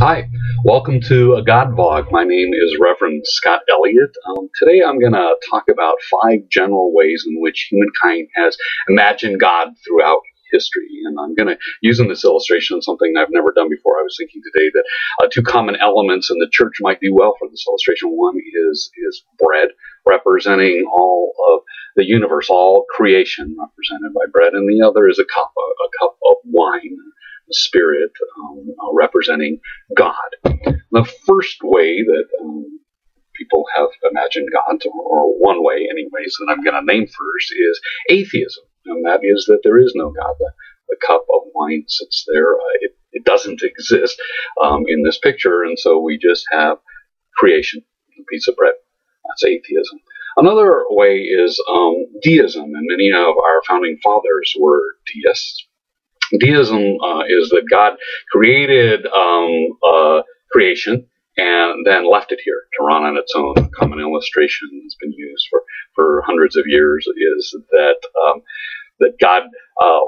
Hi, welcome to a God Vlog. My name is Reverend Scott Elliott. Today I'm going to talk about 5 general ways in which humankind has imagined God throughout history. And I'm going to use in this illustration something I've never done before. I was thinking today that 2 common elements in the church might do well for this illustration. One is bread, representing all of the universe, all creation represented by bread, and the other is a cup of wine, the Spirit, representing God. The first way that people have imagined God, or one way anyways, that I'm going to name first, is atheism. And that is that there is no God. The cup of wine sits there. It doesn't exist in this picture, and so we just have creation, a piece of bread. That's atheism. Another way is deism, and many of our founding fathers were deists. Deism is that God created creation and then left it here to run on its own. A common illustration that's been used for hundreds of years is that God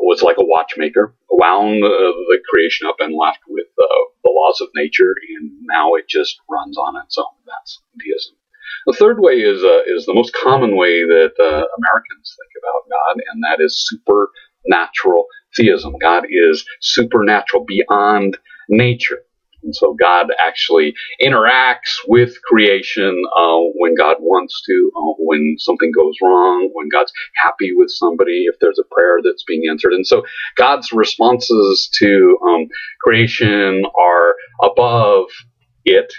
was like a watchmaker, wound the creation up and left with the laws of nature, and now it just runs on its own. That's deism. The third way is the most common way that Americans think about God, and that is supernatural theism. God is supernatural, beyond nature. And so God actually interacts with creation when God wants to, when something goes wrong, when God's happy with somebody, if there's a prayer that's being answered. And so God's responses to creation are above it,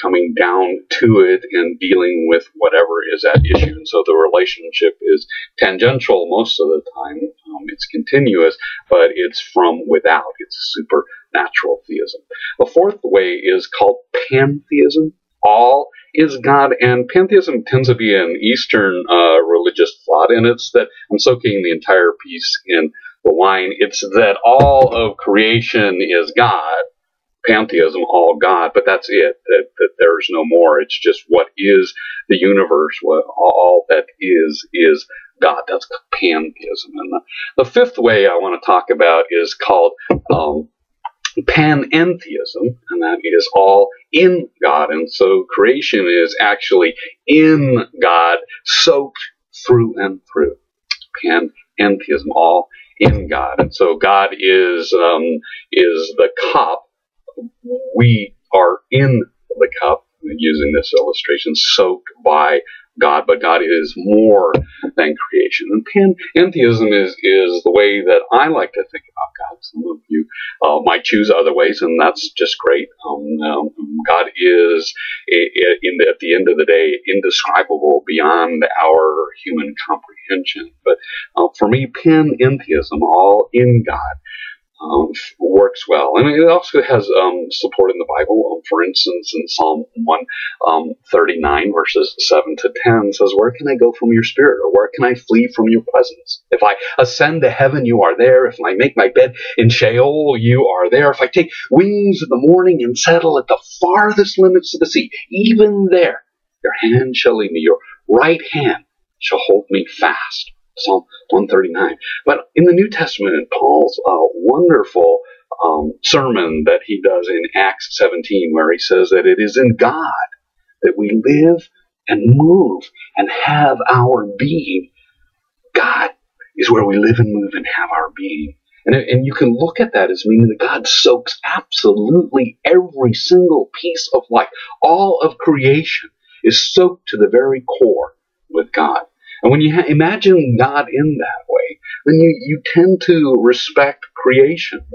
coming down to it and dealing with whatever is at issue. And so the relationship is tangential most of the time. It's continuous, but it's from without. It's supernatural theism. The fourth way is called pantheism. All is God, and pantheism tends to be an Eastern religious thought, and it's that, I'm soaking the entire piece in the wine, it's that all of creation is God. Pantheism, all God, but that's it, that there's no more. It's just what is the universe, what all that is God. That's pantheism. And the fifth way I want to talk about is called panentheism, and that is all in God. And so creation is actually in God, soaked through and through. Panentheism, all in God. And so God is the cup. We are in the cup, using this illustration, soaked by God, but God is more than creation. And pantheism is the way that I like to think about God. Some of you might choose other ways, and that's just great. God is, at the end of the day, indescribable, beyond our human comprehension. But for me, panentheism, all in God, works well. And it also has support in the Bible. For instance, in Psalm 139, verses 7 to 10 says, "Where can I go from your spirit? Or where can I flee from your presence? If I ascend to heaven, you are there. If I make my bed in Sheol, you are there. If I take wings in the morning and settle at the farthest limits of the sea, even there, your hand shall lead me. Your right hand shall hold me fast." Psalm 139. But in the New Testament, Paul's wonderful sermon that he does in Acts 17, where he says that it is in God that we live and move and have our being. God is where we live and move and have our being. And you can look at that as meaning that God soaks absolutely every single piece of life. All of creation is soaked to the very core with God. And when you imagine God in that way, then you tend to respect creation,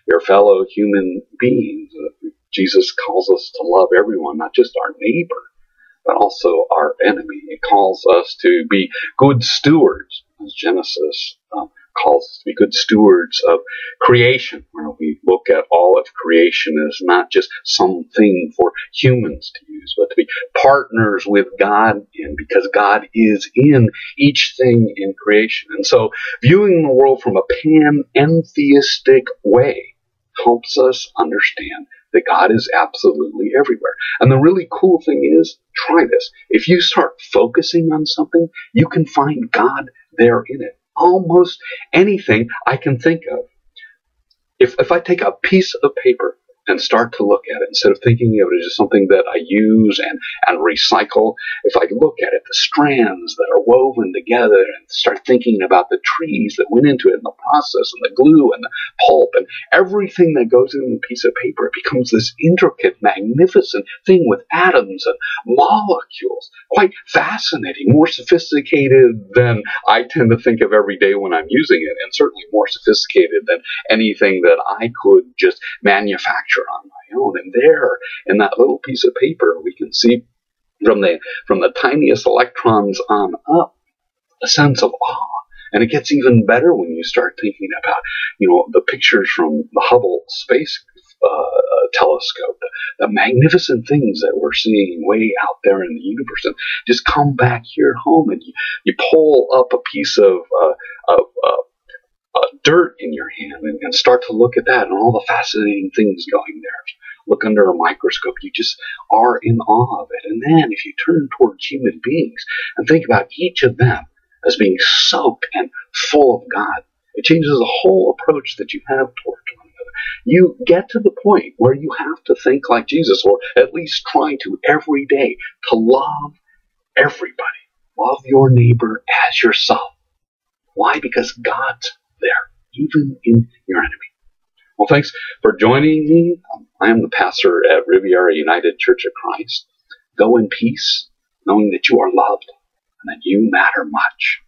your fellow human beings. Jesus calls us to love everyone, not just our neighbor, but also our enemy. He calls us to be good stewards, as Genesis calls us to be good stewards of creation, where we look at all of creation as not just something for humans to use, but to be partners with God in, because God is in each thing in creation. And so viewing the world from a panentheistic way helps us understand that God is absolutely everywhere. And the really cool thing is, try this. If you start focusing on something, you can find God there in it. Almost anything I can think of. If I take a piece of paper and start to look at it instead of thinking of it as something that I use and recycle. If I look at it, the strands that are woven together, and start thinking about the trees that went into it and the process and the glue and the pulp and everything that goes in the piece of paper, it becomes this intricate, magnificent thing with atoms and molecules. Quite fascinating, more sophisticated than I tend to think of every day when I'm using it, and certainly more sophisticated than anything that I could just manufacture on my own. And there, in that little piece of paper, we can see from the tiniest electrons on up a sense of awe. And it gets even better when you start thinking about, the pictures from the Hubble Space Telescope, the magnificent things that we're seeing way out there in the universe, and just come back here home, and you pull up a piece of dirt in your hand and start to look at that and all the fascinating things going there. If you look under a microscope, you just are in awe of it. And then if you turn towards human beings and think about each of them as being soaked and full of God, it changes the whole approach that you have towards one another. You get to the point where you have to think like Jesus, or at least try to every day, to love everybody. Love your neighbor as yourself. Why? Because God's there, even in your enemy. Well, thanks for joining me. I am the pastor at Riviera United Church of Christ. Go in peace, knowing that you are loved and that you matter much.